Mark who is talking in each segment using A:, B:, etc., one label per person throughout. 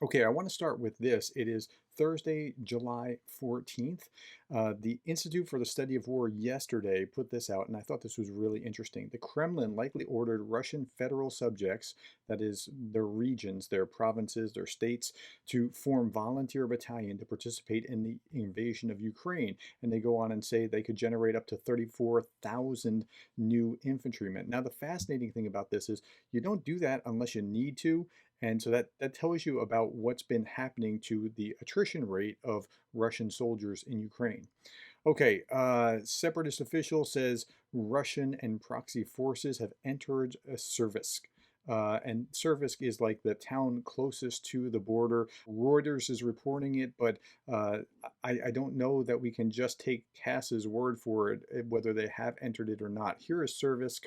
A: Okay, I want to start with this. It is Thursday, July 14th. The Institute for the Study of War yesterday put this out, and I thought this was really interesting. The Kremlin likely ordered Russian federal subjects, that is, their regions, their provinces, their states, to form volunteer battalion to participate in the invasion of Ukraine. And they go on and say they could generate up to 34,000 new infantrymen. Now, the fascinating thing about this is you don't do that unless you need to. And so that tells you about what's been happening to the attrition rate of Russian soldiers in Ukraine. Okay, separatist official says Russian and proxy forces have entered Servisk. And Servisk is like the town closest to the border. Reuters is reporting it, but I don't know that we can just take Cass's word for it, whether they have entered it or not. Here is Servisk.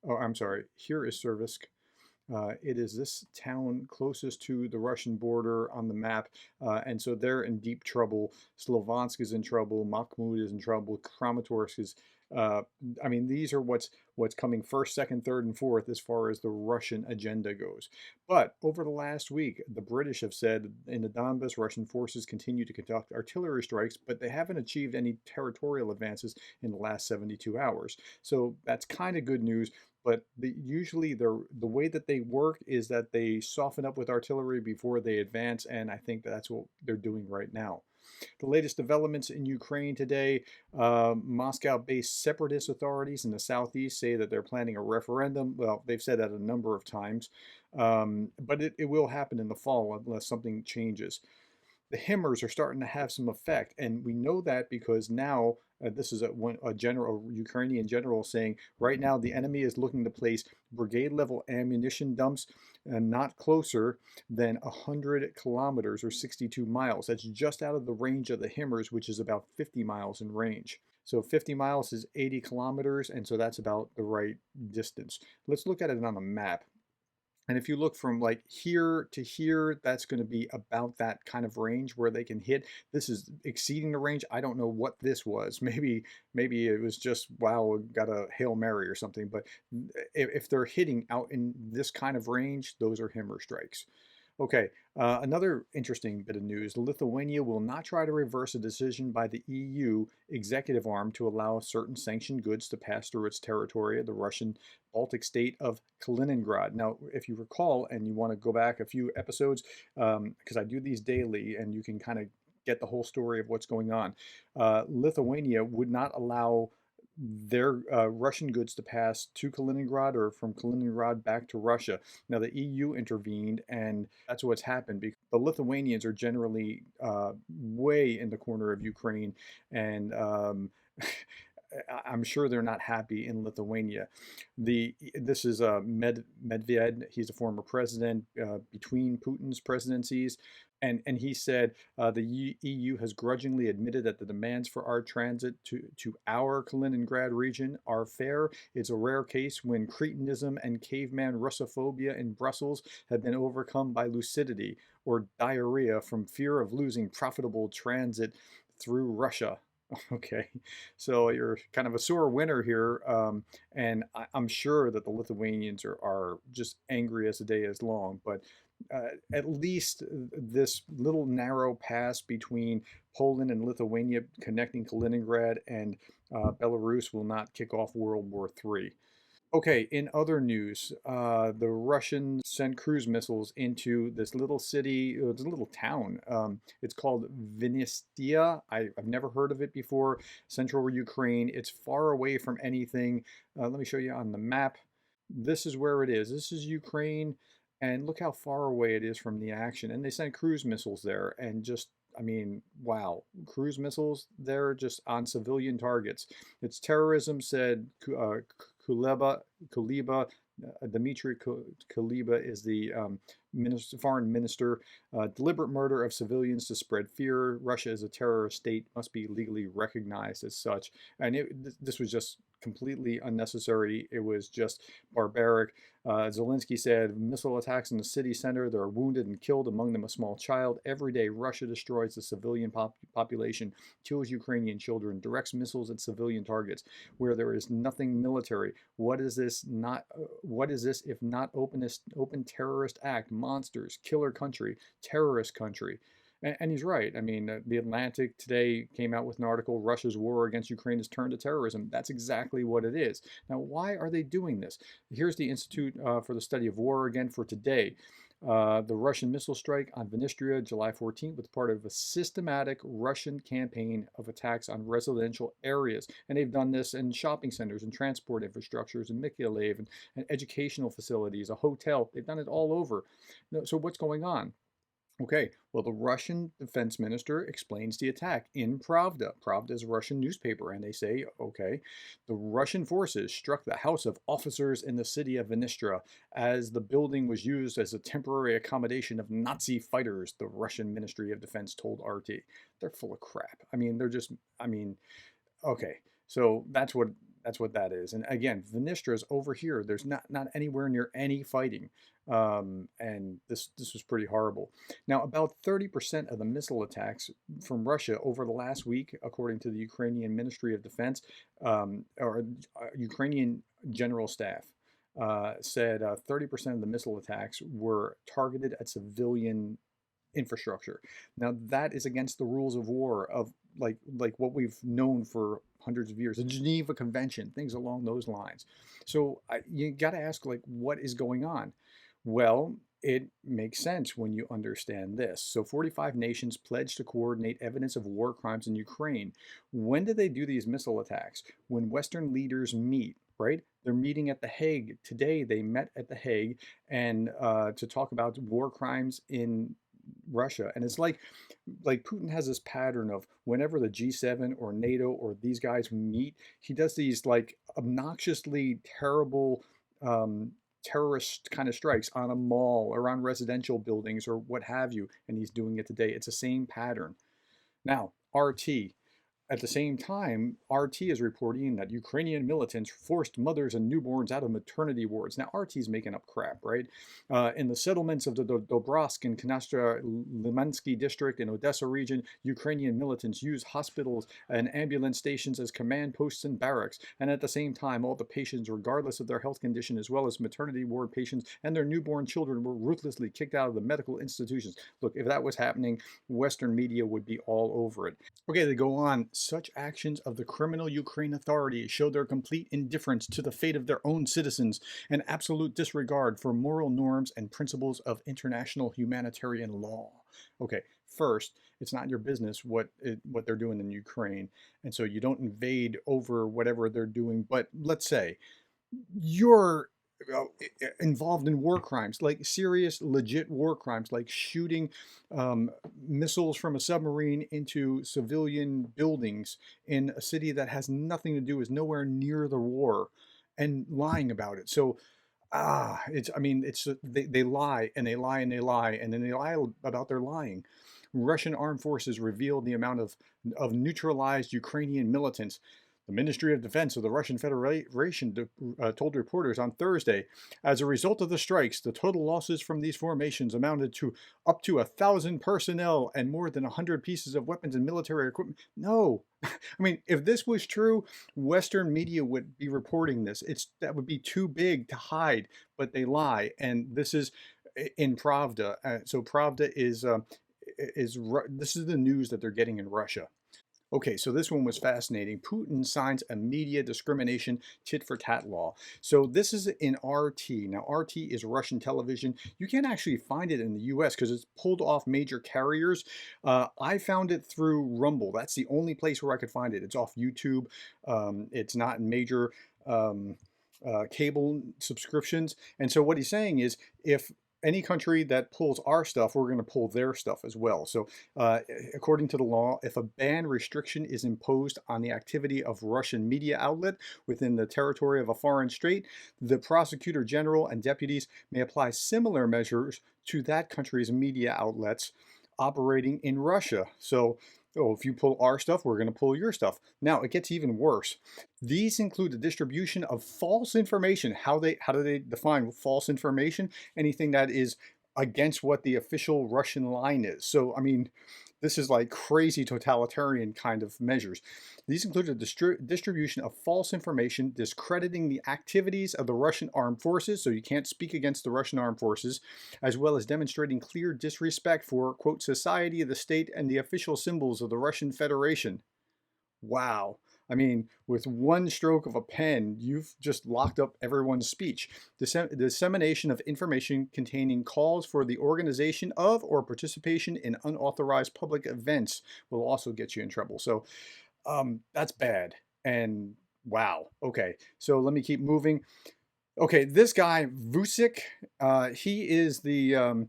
A: Oh, I'm sorry. Here is Servisk. It is this town closest to the Russian border on the map, and so they're in deep trouble. Slovansk is in trouble. Bakhmut is in trouble. Kramatorsk is. Uh, I mean, these are what's coming first, second, third, and fourth as far as the Russian agenda goes. But over the last week, the British have said in the Donbas, Russian forces continue to conduct artillery strikes, but they haven't achieved any territorial advances in the last 72 hours. So that's kind of good news. But usually the way that they work is that they soften up with artillery before they advance, and I think that's what they're doing right now. The latest developments in Ukraine today, Moscow-based separatist authorities in the southeast say that they're planning a referendum. Well, they've said that a number of times, but it will happen in the fall unless something changes. The HIMARS are starting to have some effect. And we know that because now, this is a general, Ukrainian general saying, right now the enemy is looking to place brigade level ammunition dumps not closer than 100 kilometers or 62 miles. That's just out of the range of the HIMARS, which is about 50 miles in range. So 50 miles is 80 kilometers, and so that's about the right distance. Let's look at it on a map. And if you look from like here to here, that's going to be about that kind of range where they can hit. This is exceeding the range. I don't know what this was. Maybe it was just, wow, got a Hail Mary or something. But if they're hitting out in this kind of range, those are HIMARS strikes. Okay, another interesting bit of news. Lithuania will not try to reverse a decision by the EU executive arm to allow certain sanctioned goods to pass through its territory, the Russian Baltic state of Kaliningrad. Now, if you recall, and you want to go back a few episodes, because I do these daily, and you can kind of get the whole story of what's going on. Lithuania would not allow their Russian goods to pass to Kaliningrad or from Kaliningrad back to Russia. Now, the EU intervened, and that's what's happened because the Lithuanians are generally way in the corner of Ukraine, and I'm sure they're not happy in Lithuania. This is Medved. He's a former president between Putin's presidencies. And he said the EU has grudgingly admitted that the demands for our transit to our Kaliningrad region are fair. It's a rare case when cretinism and caveman Russophobia in Brussels have been overcome by lucidity or diarrhea from fear of losing profitable transit through Russia. Okay, so you're kind of a sore winner here, and I'm sure that the Lithuanians are just angry as the day is long. But at least this little narrow pass between Poland and Lithuania connecting Kaliningrad and Belarus will not kick off World War III. Okay, in other news, the Russians sent cruise missiles into this little city, this little town. It's called Vinistia. I've never heard of it before. Central Ukraine. It's far away from anything. Let me show you on the map. This is where it is. This is Ukraine, and look how far away it is from the action. And they sent cruise missiles there, and just, I mean, wow, cruise missiles there just on civilian targets. It's terrorism, said Kuleba, Dmitry Kuleba is the foreign minister. Deliberate murder of civilians to spread fear. Russia is a terrorist state, must be legally recognized as such. And this was just completely unnecessary. It was just barbaric. Zelensky said missile attacks in the city center. There are wounded and killed, among them a small child. Every day, Russia destroys the civilian population, kills Ukrainian children, directs missiles at civilian targets where there is nothing military. What is this not? What is this if not open terrorist act? Monsters, killer country, terrorist country. And he's right. I mean, the Atlantic today came out with an article, Russia's war against Ukraine has turned to terrorism. That's exactly what it is. Now, why are they doing this? Here's the Institute for the Study of War again for today. The Russian missile strike on Vinnytsia, July 14th, was part of a systematic Russian campaign of attacks on residential areas. And they've done this in shopping centers and transport infrastructures and Mykolaiv and educational facilities, a hotel. They've done it all over. So what's going on? Okay, well, the Russian defense minister explains the attack in Pravda. Pravda is a Russian newspaper, and they say, okay, the Russian forces struck the house of officers in the city of Vinnytsia as the building was used as a temporary accommodation of Nazi fighters, the Russian Ministry of Defense told RT. They're full of crap. I mean, they're just, I mean, okay, so that's what that is. And again, Vinnytsia is over here. There's not anywhere near any fighting, and this was pretty horrible. Now, about 30% of the missile attacks from Russia over the last week, according to the Ukrainian Ministry of Defense, or Ukrainian General Staff, said 30% of the missile attacks were targeted at civilian infrastructure. Now that is against the rules of war of like what we've known for hundreds of years, the Geneva Convention, things along those lines. So you got to ask, like, what is going on? Well, it makes sense when you understand this. So 45 nations pledged to coordinate evidence of war crimes in Ukraine. When do they do these missile attacks? When Western leaders meet, right? They're meeting at The Hague. Today they met at The Hague and to talk about war crimes in Russia. And it's like Putin has this pattern of whenever the G7 or NATO or these guys meet, he does these like obnoxiously terrible terrorist kind of strikes on a mall, around residential buildings or what have you. And he's doing it today. It's the same pattern. Now, RT. At the same time, RT is reporting that Ukrainian militants forced mothers and newborns out of maternity wards. Now, RT is making up crap, right? In the settlements of the Dobrovsk and Knastra-Limansky district in Odessa region, Ukrainian militants use hospitals and ambulance stations as command posts and barracks. And at the same time, all the patients, regardless of their health condition, as well as maternity ward patients and their newborn children, were ruthlessly kicked out of the medical institutions. Look, if that was happening, Western media would be all over it. Okay, they go on. Such actions of the criminal Ukraine authorities show their complete indifference to the fate of their own citizens and absolute disregard for moral norms and principles of international humanitarian law. Okay, first, it's not your business what they're doing in Ukraine, and so you don't invade over whatever they're doing. But let's say you're involved in war crimes, like serious, legit war crimes, like shooting missiles from a submarine into civilian buildings in a city that has nothing to do, is nowhere near the war, and lying about it. So, it's, I mean, it's, they lie and they lie and they lie and then they lie about their lying. Russian armed forces revealed the amount of neutralized Ukrainian militants. The Ministry of Defense of the Russian Federation told reporters on Thursday, as a result of the strikes, the total losses from these formations amounted to up to 1,000 personnel and more than 100 pieces of weapons and military equipment. No, I mean, if this was true, Western media would be reporting this. That would be too big to hide, but they lie, and this is in Pravda. So Pravda is this is the news that they're getting in Russia. Okay, so this one was fascinating. Putin signs a media discrimination tit-for-tat law. So this is in RT. Now, RT is Russian television. You can't actually find it in the US because it's pulled off major carriers. I found it through Rumble. That's the only place where I could find it. It's off YouTube. It's not in major cable subscriptions. And so what he's saying is, if any country that pulls our stuff, we're going to pull their stuff as well. So according to the law, if a ban restriction is imposed on the activity of Russian media outlet within the territory of a foreign state, the prosecutor general and deputies may apply similar measures to that country's media outlets operating in Russia. So Oh, if you pull our stuff, we're going to pull your stuff. Now it gets even worse. These include the distribution of false information. How do they define false information? Anything that is against what the official Russian line is. So I mean, this is like crazy totalitarian kind of measures. These include the distribution of false information, discrediting the activities of the Russian armed forces, so you can't speak against the Russian armed forces, as well as demonstrating clear disrespect for, quote, society, the state, and the official symbols of the Russian Federation. Wow. I mean, with one stroke of a pen, you've just locked up everyone's speech. Dissemination of information containing calls for the organization of or participation in unauthorized public events will also get you in trouble. So that's bad. And wow. Okay. So let me keep moving. Okay, this guy Vucic, he is the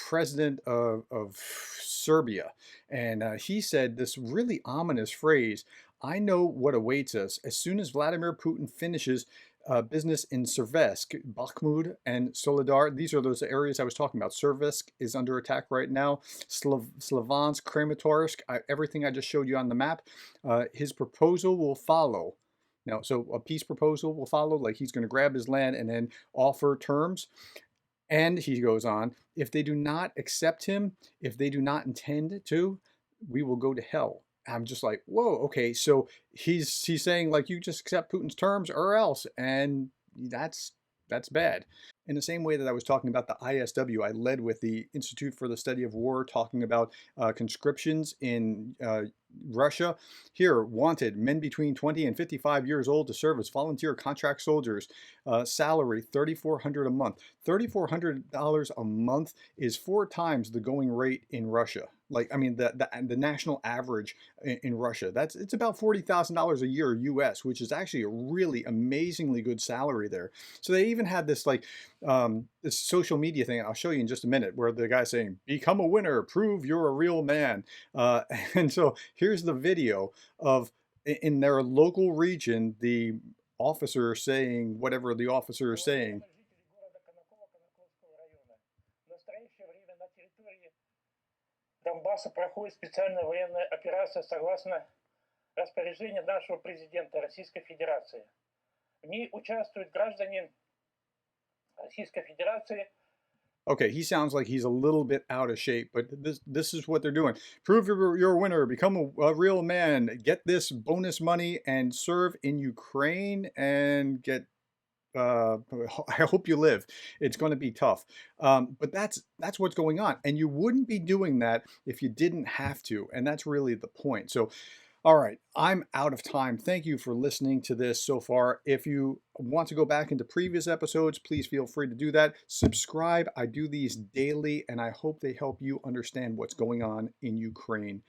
A: president of Serbia, and he said this really ominous phrase: "I know what awaits us as soon as Vladimir Putin finishes business in Servetsk, Bakhmut, and Solidar." These are those areas I was talking about. Servetsk is under attack right now. Slavansk, Kramatorsk, everything I just showed you on the map. His proposal will follow. Now, so a peace proposal will follow, like he's going to grab his land and then offer terms. And he goes on, if they do not accept him, if they do not intend to, we will go to hell. I'm just like, whoa, okay. So he's saying like you just accept Putin's terms or else, and that's bad. In the same way that I was talking about the ISW, I led with the Institute for the Study of War, talking about conscriptions in Russia. Here, wanted men between 20 and 55 years old to serve as volunteer contract soldiers. Salary $3,400 a month. $3,400 a month is 4 times the going rate in Russia. Like, I mean, the national average in Russia. It's about $40,000 a year US, which is actually a really amazingly good salary there. So they even had this like this social media thing. I'll show you in just a minute, where the guy's saying, "Become a winner, prove you're a real man." And so here's the video of in their local region, the officer saying whatever the officer is saying.
B: Донбасса проходит специальная военная операция согласно распоряжению нашего президента Российской Федерации. В ней участвуют граждане Российской Федерации.
A: Okay, he sounds like he's a little bit out of shape, but this is what they're doing. Prove you're a winner, become a real man, get this bonus money, and serve in Ukraine and get. I hope you live. It's going to be tough, but that's what's going on, and you wouldn't be doing that if you didn't have to, and that's really the point. So all right, I'm out of time. Thank you for listening to this so far. If you want to go back into previous episodes, please feel free to do that. Subscribe. I do these daily, and I hope they help you understand what's going on in Ukraine.